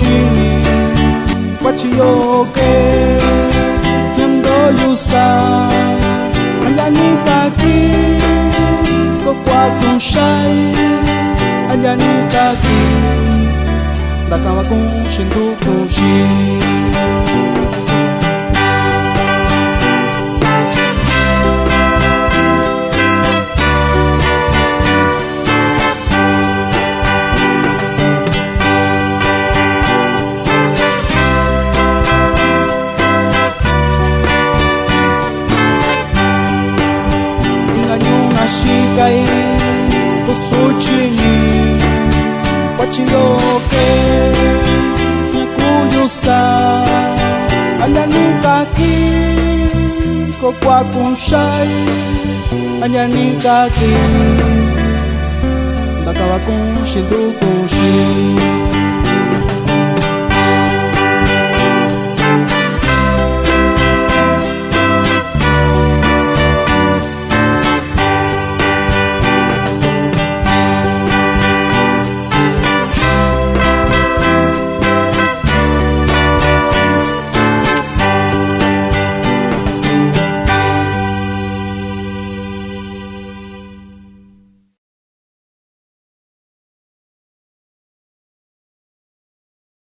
chini kwa chioke nyando yusa anjani kaki ko kwa kunshai anjani kaki ndakawa kunshindu kunshi shikai kusuchini wachioke nyakuyusa anyanikaki ko kwa kunshai anyanikaki ndakawa kunshindu kunshi